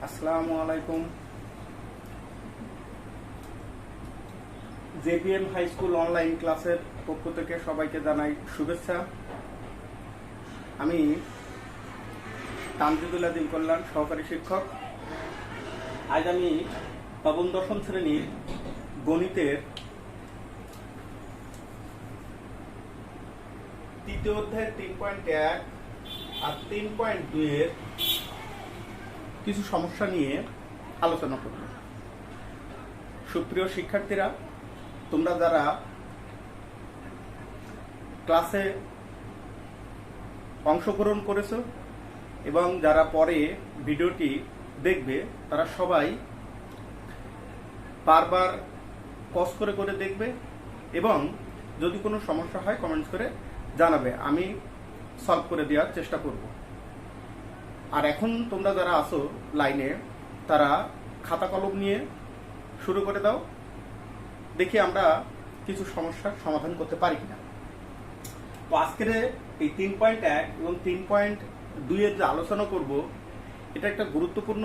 আসসালামু আলাইকুম। JBM high school online ক্লাসের পক্ষ থেকে সবাইকে জানাই শুভেচ্ছা। আমি তামজিদুল আদিম কল্যাণ, সহকারী শিক্ষক। আজ আমি নবম দশম শ্রেণীর গণিতের তৃতীয় অধ্যায় 3.1 আর 3.2 এর কিছু সমস্যা নিয়ে আলোচনা করব। সুপ্রিয় শিক্ষার্থীরা, তোমরা যারা ক্লাসে অংশগ্রহণ করেছো এবং যারা পরে ভিডিওটি দেখবে, তারা সবাই বারবার পজ করে করে দেখবে এবং যদি কোনো সমস্যা হয় কমেন্টস করে জানাবে, আমি সলভ করে দেওয়ার চেষ্টা করব। আর এখন তোমরা যারা আসো লাইনে, তারা খাতা কলম নিয়ে শুরু করে দাও, দেখি আমরা কিছু সমস্যার সমাধান করতে পারি কিনা। তো আজকের এই 3.1 এবং 3.2 এর যে আলোচনা করব, এটা একটা গুরুত্বপূর্ণ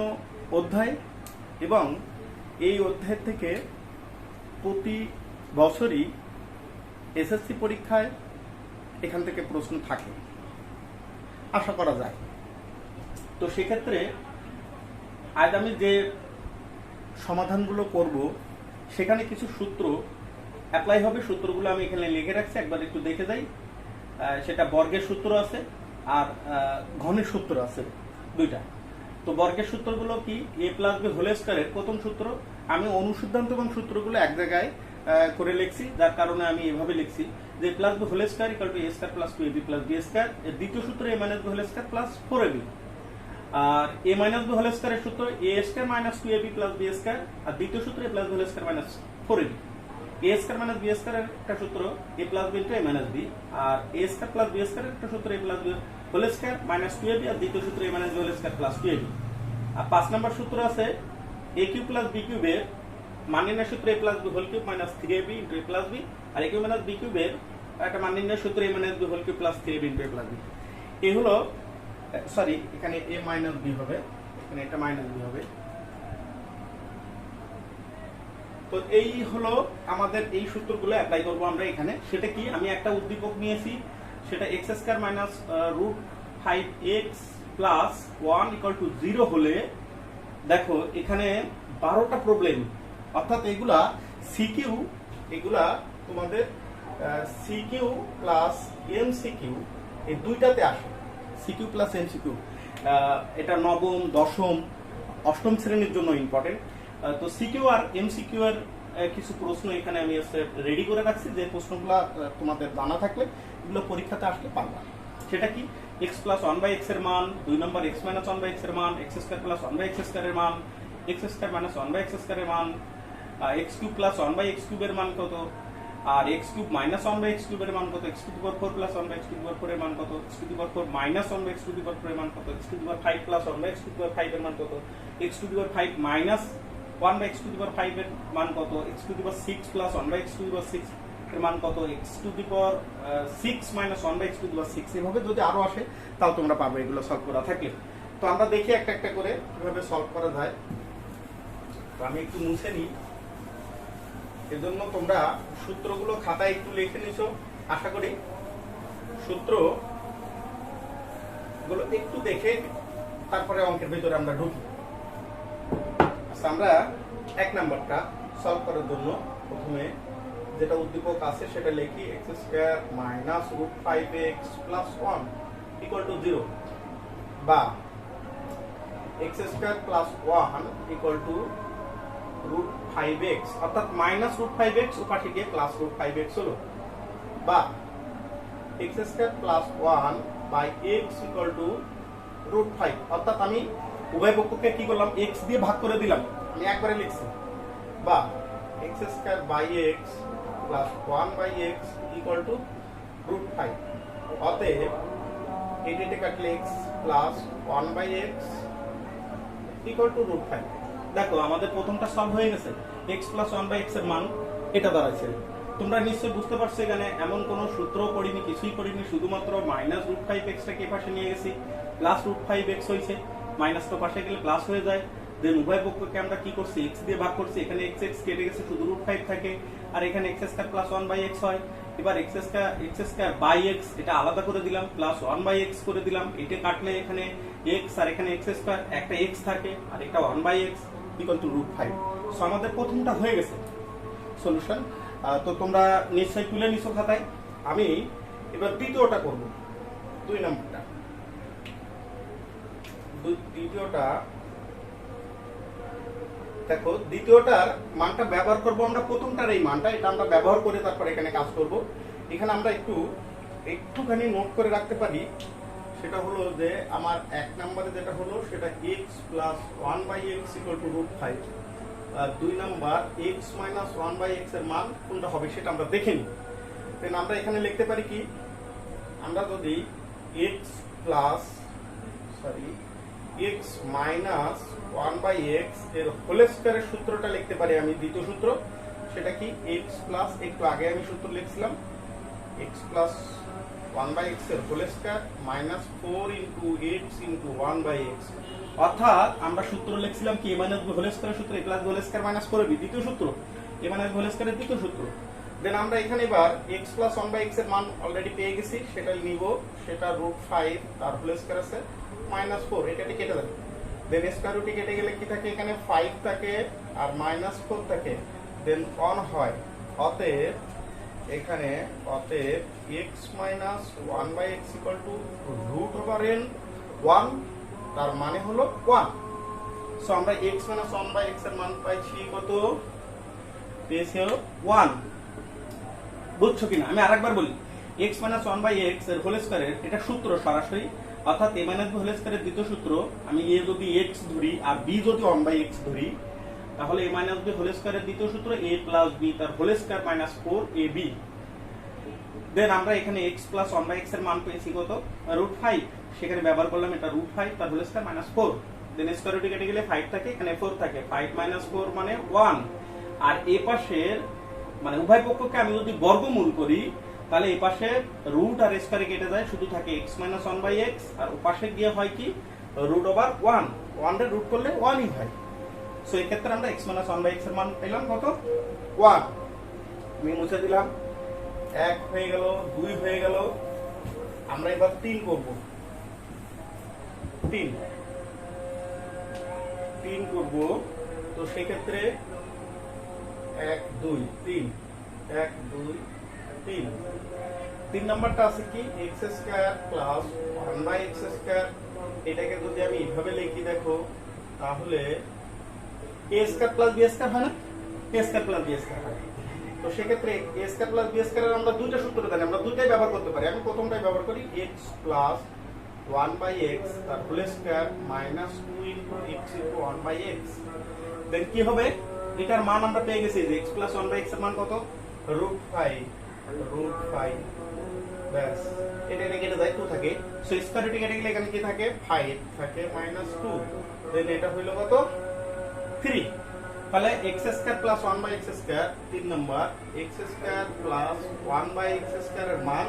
অধ্যায় এবং এই অধ্যায় থেকে প্রতি বছরই এসএসসি পরীক্ষায় এখান থেকে প্রশ্ন থাকে, আশা করা যায়। তো সেক্ষেত্রে আজ আমি যে সমাধানগুলো করব, সেখানে কিছু সূত্র অ্যাপ্লাই হবে। সূত্রগুলো আমি এখানে লিখে রাখছি, একবার একটু দেখে যাই। সেটা বর্গের সূত্র আছে আর ঘনের সূত্র আছে, দুইটা। তো বর্গের সূত্রগুলো কি? a প্লাস বি হোল স্কয়ারের প্রথম সূত্র। আমি অনুসিদ্ধান্ত এবং সূত্রগুলো এক জায়গায় করে লিখছি, যার কারণে আমি এভাবে লিখছি যে a plus B whole square equal to a square plus 2ab plus b square. এর দ্বিতীয় সূত্র a minus B whole square plus 4ab। আর a মাইনাস বি হোল স্কয়ারের সূত্র a square minus 2ab plus b square. আর দ্বিতীয় সূত্র a plus B whole square minus 4ab। a square minus b স্কয়ারের একটা সূত্র a plus b into a minus b। আর a স্কয়ার প্লাস b স্কয়ারের একটা সূত্র a plus b whole square minus 2ab। আর দ্বিতীয় সূত্র a minus b whole square plus 2ab। আর 5 নম্বর সূত্র আছে a কিউব প্লাস b কিউবের মান নির্ণয় সূত্র a plus b whole cube minus 3ab into a plus b। আর a কিউব মাইনাস b কিউবের একটা মান নির্ণয় সূত্র a minus b whole cube plus 3ab into a plus b। এই হলো, সরি, এখানে a মাইনাস b হবে, এখানে এটা মাইনাস b হবে। তো এই হলো আমাদের এই সূত্রগুলো অ্যাপ্লাই করব আমরা এখানে। সেটা কি? আমি একটা উদ্দীপক নিয়েছি, সেটা x square minus root 5x plus 1 equal to 0 হলে দেখো এখানে 12টা প্রবলেম, অর্থাৎ এগুলা সিকিউ, এগুলা তোমাদের সিকিউ প্লাস এমসিকিউ, এই দুইটাতে আসে। সিকিউ প্লাস এমসিকিউ, এটা নবম, দশম, অষ্টম শ্রেণীর জন্য ইম্পর্টেন্ট। তো সিকিউ আর এমসিকিউ এর কিছু প্রশ্ন এখানে আমি রেডি করে রাখছি, যে প্রশ্নগুলো তোমাদের জানা থাকলে এগুলো পরীক্ষাতে আসলে পারবা। সেটা কি? x প্লাস 1/x এর মান, 2 নম্বর x মাইনাস 1/x এর মান, x square plus 1/x square এর মান, x square minus 1/x square এর মান, x cube plus 1/x cube এর মান কত, আর x cube minus 1/x cube এর মান কত, x to the power 4 plus 1/x to the power 4 এর মান কত, x to the power 4 minus 1/x to the power 4 এর মান কত, x to the power 5 plus 1/x to the power 5 এর মান কত, x to the power 5 minus 1/x to the power 5 এর মান কত, x to the power 6 plus 1/x to the power 6 এর মান কত, x to the power 6 minus 1/x to the power 6। এভাবে যদি আরো আসে তাও তোমরা পাবে এগুলো সলভ করা থাকলে। তো আমরা দেখি একটা একটা করে কিভাবে সলভ করা যায়। তো আমি একটু মুছে নিই, এজন্য তোমরা সূত্রগুলো খাতায় একটু লিখে নিছো, আশা করি সূত্র গুলো একটু দেখে তারপরে অঙ্কের ভিতরে আমরা ঢুকি। আচ্ছা, আমরা 1 নাম্বারটা সলভ করার জন্য প্রথমে যেটা উদ্দীপক আছে সেটা লিখি, x square minus root 5x plus 1 equal to 0, বা x square plus 1 equal to root 5x, অর্থাৎ মাইনাস রুট 5x উপাশে গিয়ে প্লাস রুট 5x হলো, বা x square plus 1 by x equal to root 5, অর্থাৎ আমি উভয় পক্ষকে কি করলাম, x দিয়ে ভাগ করে দিলাম, আমি একবারে লিখছি, বা x square by x plus 1 by x equal to root 5। অতএব এটা কাটলে x plus 1 by x equal to root 5। দেখো আমাদের প্রথমটা সলভ হয়ে গেছে, x প্লাস 1/x এর মান এটা দাঁড়াচ্ছে। তোমরা নিশ্চয়ই বুঝতে পারছো এখানে এমন কোনো সূত্র পড়িনি, কিছুই পড়িনি, শুধুমাত্র মাইনাস রুট 5x টাকে এপাশে নিয়ে গেছি, প্লাস রুট 5x হয়েছে। মাইনাস তো পাশে গেলে প্লাস হয়ে যায়। দেন উভয় পক্ষকে আমরা কি করছি, x দিয়ে ভাগ করছি, এখানে x কেটে গেছে, শুধু √5 থাকে, আর এখানে x² প্লাস 1/x হয়। এবার x স্কয়ার বাই x এটা আলাদা করে দিলাম, প্লাস 1/x করে দিলাম, এটা কাটলে এখানে x আর এখানে x স্কয়ার, একটা x থাকে আর একটা 1/x ইকুয়াল টু √5। সো আমাদের প্রথমটা হয়ে গেছে সলিউশন। তো তোমরা নিশ্চয়ই তুলে নিছো খাতায়। আমি এবার দ্বিতীয়টা করব, 2 নম্বরটা। দ্বিতীয়টা দেখো, দ্বিতীয়টার মানটা ব্যবহার করব আমরা প্রথমটার এই মানটা, এটা আমরা ব্যবহার করে তারপর এখানে কাজ করব। এখানে আমরা একটুখানি নোট করে রাখতে পারি, সেটা হলো যে আমার 1 নম্বরে যেটা হলো সেটা x plus 1/x equal to √5, আর 2 নাম্বার x মাইনাস 1/x এর মান কোনটা হবে সেটা আমরা দেখে নিই। দেন আমরা এখানে লিখতে পারি কি, আমরা যদি x মাইনাস 1/x এর হোল স্কয়ারের সূত্রটা লিখতে পারি আমি, দ্বিতীয় সূত্র সেটা কি, x প্লাস, একটু আগে আমি সূত্র লিখছিলাম, x প্লাস 1/x এর whole square minus 4 into x into 1/x। অর্থাৎ আমরা সূত্র লিখছিলাম কি, a মাইনাস b হোল স্কয়ারের সূত্র, a plus b whole square minus 4b, দ্বিতীয় সূত্র, a মাইনাস b হোল স্কয়ারের দ্বিতীয় সূত্র। দেন আমরা এখানে এবার x প্লাস 1/x এর মান অলরেডি পেয়ে গেছি, সেটা নিব, সেটা √5 তার হোল স্কয়ার আছে মাইনাস 4, এটা কেটে যাবে। দেন স্কয়ার রুটে কেটে গেলে কি থাকে, এখানে 5 থাকে আর মাইনাস 4 থাকে, দেন 1 হয়। অতএব এখানে x minus 1/x equal two √n1, তার মানে হলো 1। সো আমরা x মাইনাস 1/x এর মান পাইছি কত, পেয়েছি হলো 1। বুঝছো কিনা? আমি আরেকবার বলি, x মাইনাস 1/x এর হোল স্কয়ারের এটা সূত্র সরাসরি, অর্থাৎ a মাইনাস b হোল স্কয়ারের দ্বিতীয় সূত্র, আমি a যদি x ধরি আর b যদি 1/x ধরি, তাহলে a মাইনাস b হোল স্কয়ারের দ্বিতীয় সূত্র a প্লাস b তার হোল স্কয়ার মাইনাস 4ab। দেন আমরা এখানে x প্লাস 1/x এর মান পেয়েছি কত, √5, সেখানে ব্যবহার করলাম এটা √5 তার হোল স্কয়ার মাইনাস 4। দেন স্কয়ার রুটে কেটে গেলে 5 থাকে, এখানে 4 থাকে, 5 মাইনাস 4 মানে 1। আর এই পাশের মানে উভয় পক্ষকে আমি যদি বর্গমূল করি, তাহলে এই পাশে রুট আর স্কয়ারে কেটে যায়, শুধু থাকে x মাইনাস 1/x, আর ওপাশে গিয়ে হয় কি, √1, 1 এর রুট করলে 1ই হয়। সো এই ক্ষেত্রে আমরা x মাইনাস 1/x এর মান পেলাম কত, 1। আমি মুছে দিলাম, 1 হয়ে গেল, 2 হয়ে গেল। আমরা এবার 3 করব, 3 করব। তো সেই ক্ষেত্রে 1 2 3, 1 2 3। 3 নাম্বারটা আছে কি, x square plus 1/x square, এটাকে যদি আমি এইভাবে লিখি দেখো, তাহলে a square plus b square হয় না, a square plus b square হয়। তো সেক্ষেত্রে a স্কয়ার প্লাস b স্কয়ারের আমরা দুইটা সূত্র জানি, আমরা দুইটাই ব্যবহার করতে পারি। আমি প্রথমটাই ব্যবহার করি, x প্লাস 1/x তার whole square minus 2 into x into 1/x। Then কি হবে, এটার মান আমরা পেয়ে গেছি যে x প্লাস 1/x এর মান কত, √5। ব্যাস, এটা কেটে যায়, 2 থাকে। সো স্কয়ার রুটে কেটে গেলে এখানে কি থাকে, 5 থাকে মাইনাস 2। দেন এটা হইলো কত, 3। তাহলে x square plus 1/x square, 3 number, x square plus 1/x square এর মান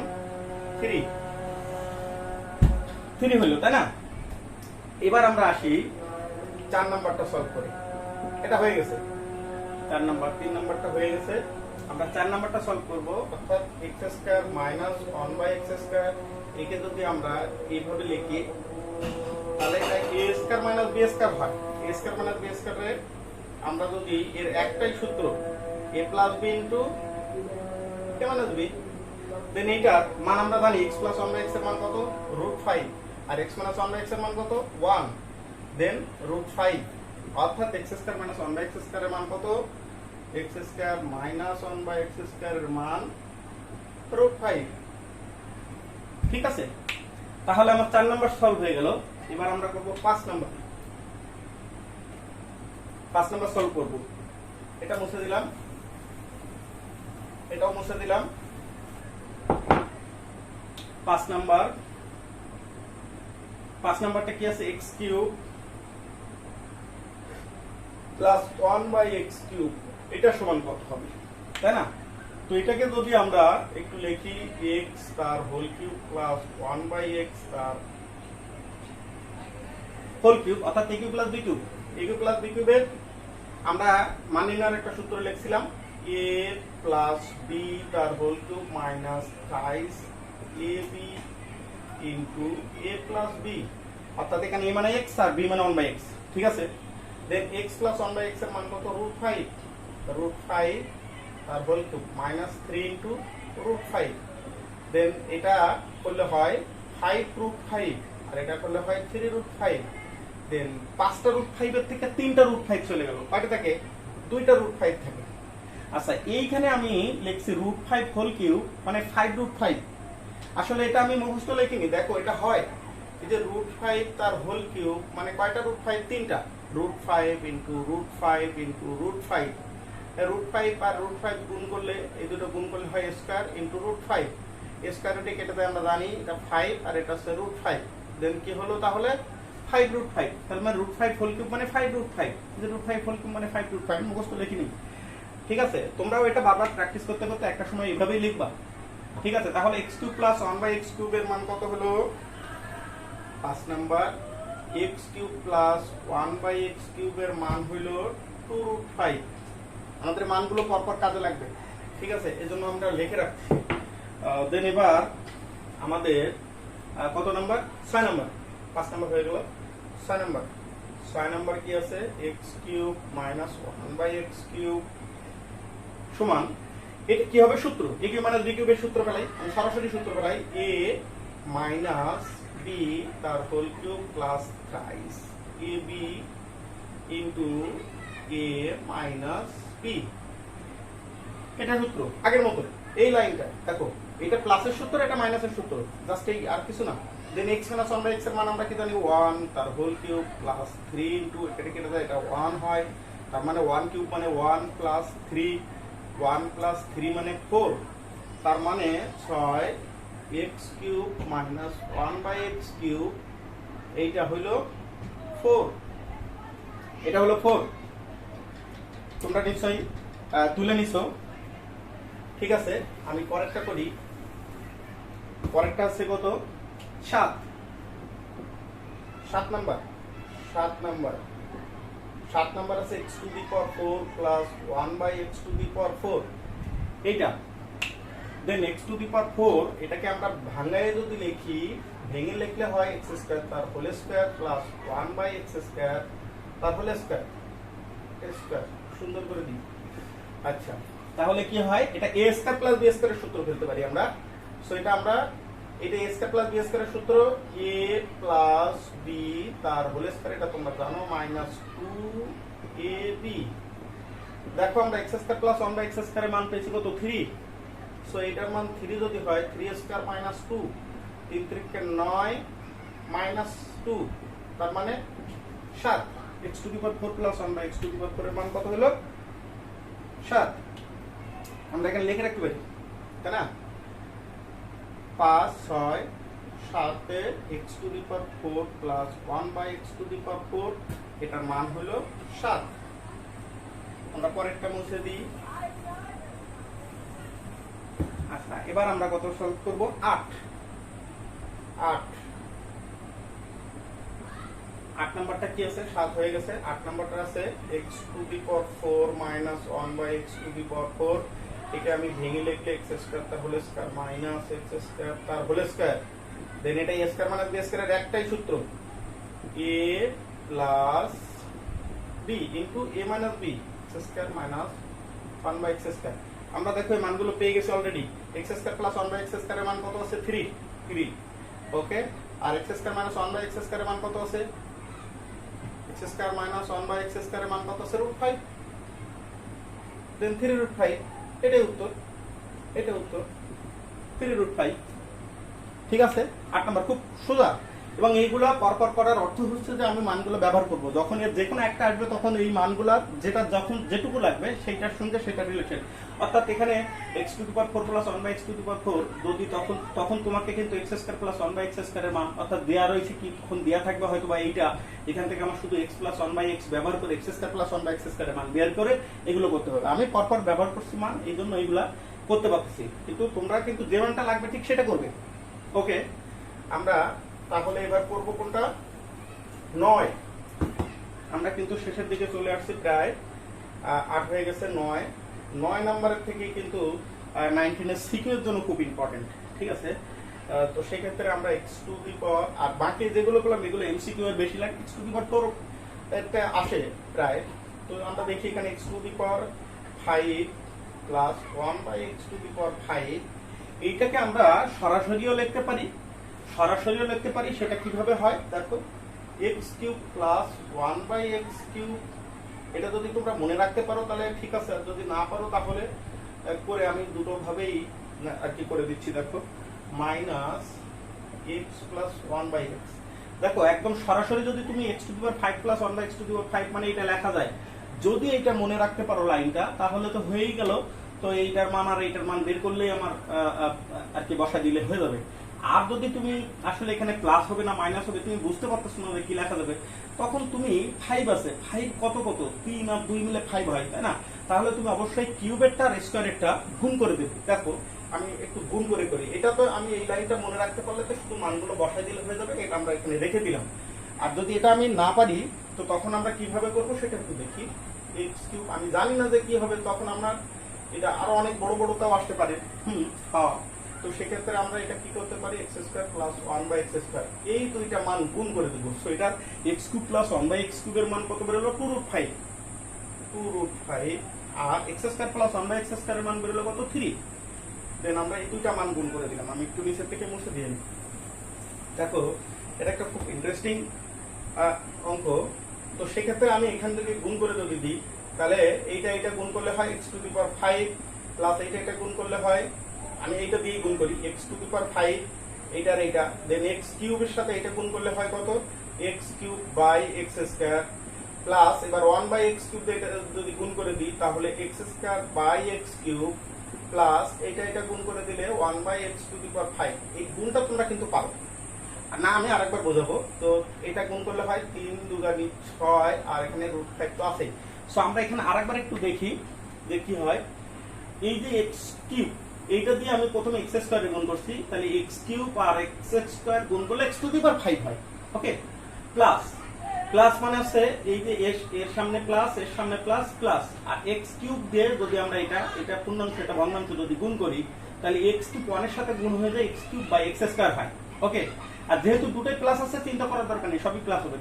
3 হইলো, তাই না? এবার আমরা আসি 4 নাম্বারটা সলভ করি। এটা হয়ে গেছে 4 নাম্বার, 3 নাম্বারটা হয়ে গেছে। আমরা 4 নাম্বারটা সলভ করব, অর্থাৎ x square minus 1/x square, একে যদি আমরা এইভাবে লিখি, তাহলে এটা a square minus b square হয়। a স্কয়ার মাইনাস b স্কয়ারের আমরা যদি এর একটাই সূত্র, a plus b into a minus b, দেন এইটার মান আমরা জানি x প্লাস 1/x এর মান কত, √5, আর x মাইনাস 1/x এর মান কত, 1, দেন √5। অর্থাৎ x স্কয়ার মাইনাস 1/x স্কয়ারের মান কত, x স্কয়ার মাইনাস 1/x স্কয়ারের মান √5। ঠিক আছে, তাহলে আমার 4 নাম্বার সলভ হয়ে গেল। এবার আমরা করব 5 নাম্বার। 5 নাম্বার সলভ করব। এটা মুছে দিলাম, এটাও মুছে দিলাম। 5 নাম্বারটা কি আছে, x cube plus 1/x cube, এটা সমান কত হবে, তাই না? তো এটাকে যদি আমরা একটু লিখি, x তার হোল কিউব প্লাস 1/x তার হোল কিউব অর্থাৎ a cube plus b cube. a cube plus b কিউবের আমরা মান নির্ণয়ের একটা সূত্র লিখছিলাম a প্লাস b তার whole cube minus thrice ab into a plus b, অর্থাৎ এখানে a মানে x আর b মানে 1/x। ঠিক আছে, দেন x প্লাস 1/x এর মান কত? √5, √5 তার whole cube minus 3 into √5। Then এটা করলে হয় 5√5 আর এটা করলে হয় 3√5। দেন 5টা √5 এর থেকে 3টা √5 চলে গেল, কয়টা থাকে? 2টা √5 থাকে। আচ্ছা, এইখানে আমি লিখছি √5 হোল কিউব মানে 5√5। আসলে এটা আমি মুখস্থ লিখিনি, দেখো এটা হয় এই যে √5 তার হোল কিউব মানে কয়টা √5? 3টা। √5 ইনটু √5 ইনটু √5, √5 আর √5 গুণ করলে এই দুটো গুণ করলে হয় স্কয়ার ইনটু √5। স্কয়ার রুটে কেটে দেয়, আমরা জানি এটা 5 আর এটা হচ্ছে √5। দেন কি হলো তাহলে? 5√5। তাহলে মানে √5 হোল কিউব মানে 5√5, যে √5 হোল কিউব মানে 5√5 মুখস্থ লিখিনি। ঠিক আছে, তোমরাও এটা বারবার প্র্যাকটিস করতে করতে একটা সময় এইভাবেই লিখবা। ঠিক আছে, তাহলে x কিউব প্লাস 1/x কিউবের মান কত হলো? 5 number x cube plus 1/x কিউবের মান হলো 2√5। আমাদের মানগুলো পরপর কাজে লাগবে। ঠিক আছে, এজন্য আমরা লিখে রাখছি। দেন এবার আমাদের কত নাম্বার? 6 নাম্বার। 5 নাম্বার হয়ে গেল, 6 নাম্বার। 6 নাম্বার কি আছে? x cube minus 1/x cube সমান, এটা কি হবে? সূত্র a কিউব মাইনাস b কিউবের সূত্র ফেলাই, আমি সরাসরি সূত্র ফেলাই a মাইনাস b তার whole cube plus thrice ab into a minus b। এটা সূত্র আগের মতো, এই লাইনটা দেখো, এটা প্লাসের সূত্র, এটা মাইনাসের সূত্র, জাস্ট এই, আর কিছু না। দেন x মাইনাস 1/x এর মান আমরা কি জানি? 1 তার হোল কিউব প্লাস 3 ইনটু এটা কেটে যায়, এটা 1 হয়, তার মানে 1 কিউব মানে 1 প্লাস 3, 1 প্লাস 3 মানে 4, তার মানে 6 x cube minus 1/x cube, এইটা হইলো 4। এটা হলো 4। তোমরা নিশ্চয়ই তুলে নিছো। ঠিক আছে, আমি পরেরটা করি। পরেরটা আছে কত? 7 নাম্বার। 7 নাম্বার আছে x to the power 4 plus 1/x to the power 4, এইটা। দেন x টু দি পাওয়ার 4 এটাকে আমরা ভাঙায় যদি লিখি, ভেঙে লিখলে হয় x স্কয়ার তার whole square plus 1/x square তার হোল স্কয়ার, স্কয়ার সুন্দর করে দিই। আচ্ছা, তাহলে কি হয়? এটা a স্কয়ার প্লাস b স্কয়ারের সূত্র ফেলতে পারি আমরা। সো এটা আমরা, এটা a স্কয়ার প্লাস b স্কয়ারের সূত্র a প্লাস b তার হোল স্কয়ার, এটা তোমরা জানো, মাইনাস 2ab। দেখো আমরা x স্কয়ার প্লাস 1/x স্কয়ারের মান পেয়েছি কত? 3। সো এটার মান 3 যদি হয় 3 স্কয়ার মাইনাস 2, 3 3 কে 9 মাইনাস 2, তার মানে 7। x to the power 4 plus 1/x to the power 4 এর মান কত হলো? 7। আমরা এখানে লিখে রাখতে পারি, তাই না? 5 6 7 এ x to the power 4 plus 1/x to the power 4, এটার মান হলো 7। আমরা পরেরটা মুছে দিই। আচ্ছা, এবার আমরা কত সলভ করব? 8 নাম্বারটা কি আছে? 7 হয়ে গেছে। 8 নাম্বারটা আছে x to the power 4 minus 1/x to the power 4, এটা আমি ভেঙে লিখলে x স্কয়ার তার whole square minus x square তার হোল স্কয়ার। দেন এটা a স্কয়ার মাইনাস b স্কয়ারের একটাই সূত্র, a plus b into a minus b, x square minus 1/x square. আমরা দেখো এই মানগুলো পেয়ে গেছি already. x square plus 1/x স্কয়ারের মান কত আছে? 3। ওকে, আর x স্কয়ার মাইনাস 1/x স্কয়ারের মান কত আছে? x স্কয়ার মাইনাস 1/x স্কয়ারের মান কত আছে? √5। দেন 3√5, এটাই উত্তর, 3√5। ঠিক আছে, 8 নাম্বার খুব সোজা। এবং এইগুলা পরপর করার অর্থ হচ্ছে যে আমি মানগুলো ব্যবহার করব, যখন এর যে কোনো একটা আসবে তখন এই মানগুলা যেটা যখন যেটুকু লাগবে সেইটার সঙ্গে সেটা রিলেটেড। অর্থাৎ এখানে x to the power 4 plus 1/x to the power 4 যদি তখন তোমাকে কিন্তু x স্কয়ার প্লাস 1/x স্কয়ারের মান, অর্থাৎ দেয়া রয়েছে কি, তখন দেয়া থাকবে হয়তো বা এইটা, এখান থেকে আমার শুধু x প্লাস 1/x ব্যবহার করে x স্কয়ার প্লাস 1/x স্কয়ারের মান বের করে এগুলো করতে হবে। আমি পরপর ব্যবহার করছি মান, এই জন্য এইগুলা করতে পারতেছি, কিন্তু তোমরা কিন্তু যে মানটা লাগবে ঠিক সেটা করবে। ওকে, আমরা তাহলে এবার করব কোনটা? 9 আমরা কিন্তু শেষের দিকে চলে আসছি, প্রায় 8 হয়ে গেছে। 9 নাম্বারের থেকে কিন্তু 19 এর সিকিউর জন্য খুব ইম্পর্টেন্ট, ঠিক আছে। তো সেক্ষেত্রে আমরা এক্স টু দি পাওয়ার, আর বাকি যেগুলো করলাম এগুলো এমসিকিউ এর বেশি লাগে, এক্স টু দি পাওয়ার তোর একটা আসে প্রায়। তো আমরা দেখি এখানে x to the power 5 plus 1 by x to the power 5, এইটাকে আমরা সরাসরিও লিখতে পারি, সেটা কিভাবে হয় দেখো, x cube plus 1 by x cube. এটা যদি তোমরা মনে রাখতে পারো তাহলে ঠিক আছে, আর যদি না পারো তাহলে করে আমি দুটো ভাবেই আর কি করে দিচ্ছি। দেখো minus x plus 1 by x. দেখো একদম সরাসরি যদি তুমি x to the power 5 plus 1 by x to the power 5 মানে এটা লেখা যায়, যদি এটা মনে রাখতে পারো লাইনটা, তাহলে তো হয়েই গেল। তো এইটার মান আর এইটার মান বের করলেই আমার আর কি বসা দিলে হয়ে যাবে। আর যদি তুমি আসলে এখানে প্লাস হবে না মাইনাস হবে তুমি বুঝতে পারতেছ না কি লেখা যাবে, তখন তুমি 5 আছে, 5 কত 3 আর 2 মিলে 5 হয়, তাই না? তাহলে তুমি অবশ্যই কিউবেরটা আর স্কয়ারেরটা গুণ করে দেবে। দেখো আমি একটু গুণ করে করি, এটা তো আমি এই লাইনটা মনে রাখতে পারলে তো শুধু মানগুলো বসাই দিলে হয়ে যাবে, এটা আমরা এখানে রেখে দিলাম। আর যদি এটা আমি না পারি তো তখন আমরা কিভাবে করব সেটা একটু দেখি। এক্স কিউব আমি জানি না যে কি হবে, তখন আমরা এটা আরো অনেক বড় বড়টাও আসতে পারে। হ্যাঁ, তো সেক্ষেত্রে আমরা এটা কি করতে পারি, x square plus 1 by x square, এই দুইটা মান গুণ করে দেবো। সো এটা x cube plus 1 by x কিউবের মান কত বেরোলো, 2√5, আর x square plus 1 by x স্কয়ারের মান বেরোলো কত, 3। দেন আমরা এই দুইটা মান গুণ করে দিলাম। আমি একটু নিচের থেকে মুছে দিয়ে নিই। দেখো এটা একটা খুব ইন্টারেস্টিং অঙ্ক। তো সেক্ষেত্রে আমি এখান থেকে গুণ করে যদি দিই, তাহলে এইটা গুণ করলে হয় x to the power 5 plus এইটা গুণ করলে হয়, আমি এইটা দিয়ে গুণ করি এক্স টু দি পাওয়ার 5, এইটার এইটা, দেন এক্স কিউবের সাথে এটা গুণ করলে হয় কত, x cube by x square, plus এবার 1 বাই এক্স কিউব যদি গুণ করে দিই তাহলে x square by x cube, plus এটা গুণ করে দিলে 1 by x to the power 5। এই গুণটা তোমরা কিন্তু পারো না, আমি আরেকবার বোঝাবো। তো এটা গুণ করলে হয় 3 2 6, আর এখানে √5 তো আছেই। সো আমরা এখানে আরেকবার একটু দেখি যে কি হয়। এই যে এক্স কিউব, এইটা দিয়ে আমি প্রথমে এক্স স্কয়ার গুণ করছি, তাহলে এক্স কিউব আর এক্স স্কয়ার গুণ করলে এক্স টু দি পাওয়ার 5 হয়। ওকে, প্লাস মানে হচ্ছে এই যে এর সামনে প্লাস, এর সামনে প্লাস, আর এক্স কিউব দিয়ে যদি আমরা এটা পূর্ণাংশ এটা ভগ্নাংশ যদি গুণ করি, তাহলে এক্স কিউব 1 এর সাথে গুণ হয়ে যায় x cube by x square হয়। ওকে, আর যেহেতু দুটোই প্লাস আছে চিন্তা করার দরকার নেই, সবই প্লাস হবে।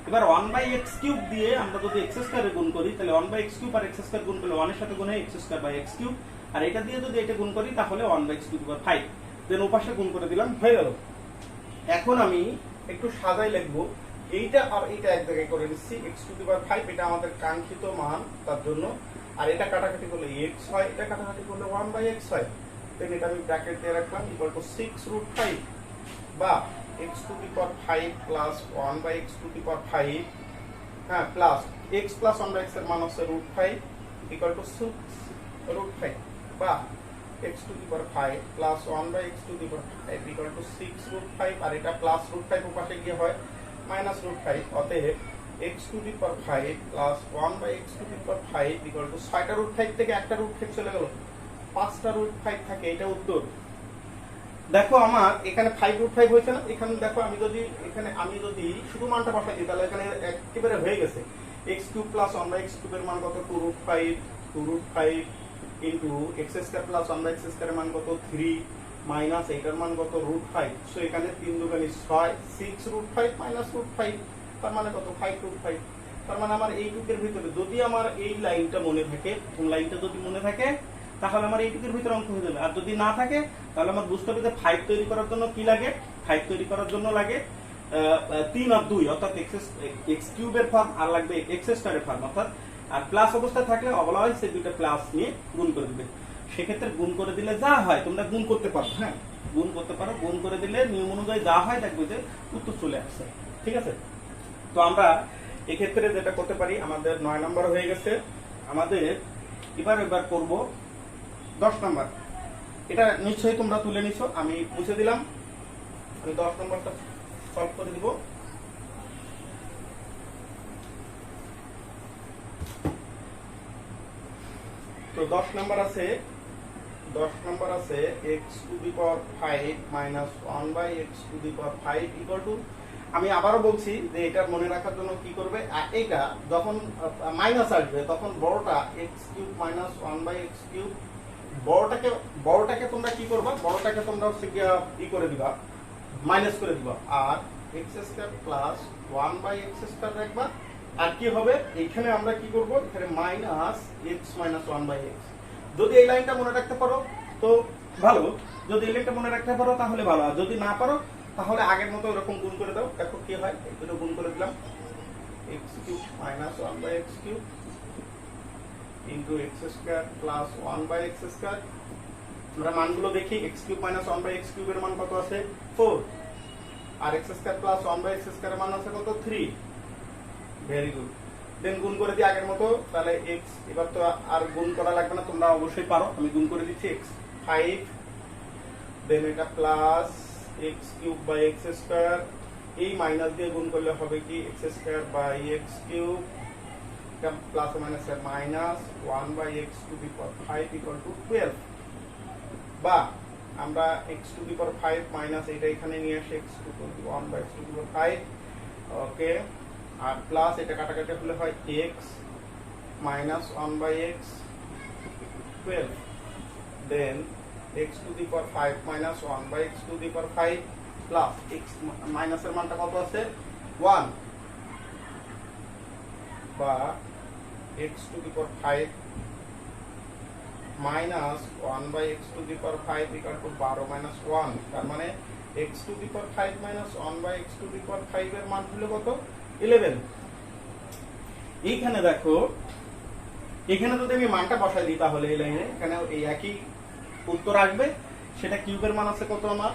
এবার 1 বাই এক্স কিউব দিয়ে আমরা যদি এক্স স্কয়ারে গুণ করি, তাহলে 1 বাই এক্স কিউব আর এক্স স্কয়ার গুণ করলে 1 এর সাথে গুণ হয় x square by x cube, আর এটা দিয়ে যদি এটা গুণ করি তাহলে 1 by x to the power 5। Then ওপাশে গুণ করে দিলাম, হয়ে গেল। এখন আমি একটু সাজাই লিখবো, এইটা আর এইটা এক জায়গায় করে নিচ্ছি, এক্স টু দি পাওয়ার 5 এটা আমাদের কাঙ্ক্ষিত মান তার জন্য, আর এটা কাটাকাটি করলে এক্স হয়, এটা কাটাকাটি করলে 1 বাই এক্স হয়। দেন এটা আমি ব্র্যাকেট দিয়ে রাখলাম ইকুয়াল টু 6√5 বা x to the power 5 plus 1 by x to the power 5, হ্যাঁ, plus x plus 1 by x এর মান হচ্ছে √5 equal to 6√5 বা x to the power 5 plus 1 by x to the power 5 equal to 6√5, আর এটা plus √5 ওপাশে গিয়ে হয় মাইনাস √5। অতএব x to the power 5 plus 1 by x to the power 5 equal to 6টা √5 থেকে একটা √5 চলে গেল, 5টা √5 থাকে, এটা উত্তর। দেখো আমার এখানে 5√5 হয়েছে না, এখানে দেখো আমি যদি শুধু মানটা বসাই দিই তাহলে এখানে একেবারে হয়ে গেছে। X cube plus 1 by x কিউবের মান কত, 2√5 into x square plus 1 by x স্কয়ারের মান কত, 3 মাইনাস এইটার মান কত, √5। সো এখানে 3 2 6, 6√5 মাইনাস √5, তার মানে কত, 5√5। তার মানে আমার এইটুকের ভিতরে যদি আমার এই লাইনটা মনে থাকে, লাইনটা যদি মনে থাকে তাহলে আমার এইটুকুর ভিতরে অঙ্ক হয়ে যাবে। আর যদি না থাকে তাহলে আমার বুঝতে হবে যে 5 তৈরি করার জন্য কি লাগে, 5 তৈরি করার জন্য লাগে 3 আর 2, অর্থাৎ এক্স কিউবের ফর্ম, আর লাগবে এক্স স্কয়ারের ফর্ম, অর্থাৎ আর প্লাস অবস্থায় থাকলে অবশ্যই সেই দুইটা প্লাস নিয়ে গুণ করে দিবে। সেক্ষেত্রে গুণ করে দিলে যা হয় তোমরা গুণ করতে পারো, হ্যাঁ গুণ করতে পারো, গুণ করে দিলে নিয়ম অনুযায়ী যা হয় দেখবে যে উত্তর চলে আসছে। ঠিক আছে, তো আমরা এক্ষেত্রে যেটা করতে পারি, আমাদের 9 নম্বর হয়ে গেছে, আমাদের এবার করব 10 নাম্বার। এটা নিশ্চয়ই তোমরা তুলে নিছো, আমি মুছে দিলাম। আমি 10 নম্বরটা সলভ করে দিব। তো 10 নাম্বার আছে x to the power 5 minus 1 by x to the power 5 equal to, আমি আবারও বলছি যে এটা মনে রাখার জন্য কি করবে, এইটা যখন মাইনাস আসবে তখন বড়টা x cube minus one by x cube, বড়টাকে তোমরা কি করবা, বড়টাকে তোমরা হচ্ছে ই করে দিবা, মাইনাস করে দিবা, আর x square plus one by x square রাখবা। আর কি হবে, এখানে আমরা কি করব, এখানে minus x minus one by x. যদি এই লাইনটা মনে রাখতে পারো তো ভালো, যদি এই লাইনটা মনে রাখতে পারো তাহলে ভালো, আর যদি না পারো তাহলে আগের মতো এরকম গুণ করে দাও। দেখো কি হয়, এটা গুণ করে দিলাম, x cube minus one by x cube into x square plus one by x square. আমরা মানগুলো দেখি, x cube minus one by x কিউবের মান কত আছে 4, আর x square plus one by x স্কয়ারের মান আছে কত 3। Very good. দেন গুণ করে দিই আগের মতো, তাহলে এক্স, এবার তো আর গুণ করা লাগবে না, তোমরা অবশ্যই পারো, আমি গুণ করে দিচ্ছি এক্স 5, দেন এটা plus x cube by x square, এই মাইনাস দিয়ে গুণ করলে হবে কি x square by x cube, plus minus minus 1 by x to the power 5 equal to 12, বা আমরা x to the power 5 minus এটা এখানে নিয়ে আসি x to the 1 by x to the power 5, okay, আর প্লাস এটা কাটাকাটি হলে হয় x minus 1 by x 12, then x to the power 5 minus 1 by x to the power 5 plus x মাইনাসের মানটা কত আছে 1, বা x to the power 5 minus 1 by x to the power 5 equal to 12 minus 1, তার মানে x to the power 5 minus 1 by x to the power 5 এর মান হলো কত 11। এইখানে দেখো, এখানে যদি আমি মানটা বসাই দিই তাহলে এই লাইনে এখানে এই একই উত্তর আসবে। সেটা কিউবের মান আছে কত আমার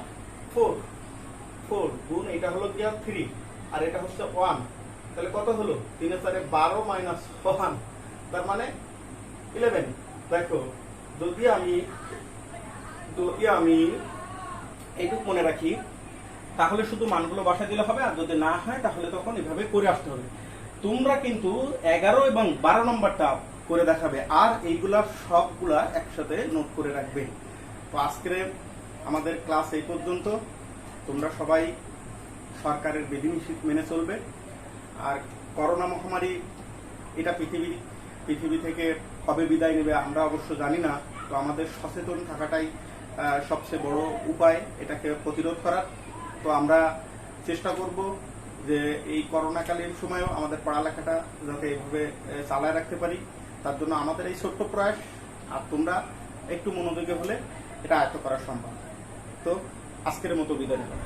4 গুণ এটা হলো কি 3 আর এটা হচ্ছে 1, তাহলে কত হলো 3 এর 12 মাইনাস 1, তার মানে 11। দেখো যদি আমি এইটুকু মনে রাখি তাহলে শুধু মানগুলো বসাই দিলে হবে, আর যদি না হয় তাহলে তখন এভাবে করে আসতে হবে। তোমরা কিন্তু 11 এবং 12 নম্বরটা করে দেখাবে, আর এইগুলা সবগুলা একসাথে নোট করে রাখবে। তো আজকের আমাদের ক্লাস এই পর্যন্ত। তোমরা সবাই সরকারের বিধিনিষেধ মেনে চলবে, আর করোনা মহামারী এটা পৃথিবী থেকে কবে বিদায় নেবে আমরা অবশ্য জানি না। তো আমাদের সচেতন থাকাটাই সবচেয়ে বড় উপায় এটাকে প্রতিরোধ করার। তো আমরা চেষ্টা করব যে এই করোনাকালীন সময়েও আমাদের পড়ালেখাটা যাতে এইভাবে চালায় রাখতে পারি, তার জন্য আমাদের এই ছোট্ট প্রয়াস, আর তোমরা একটু মনোযোগী হলে এটা আয়ত্ত করা সম্ভব। তো আজকের মতো বিদায় নিলাম।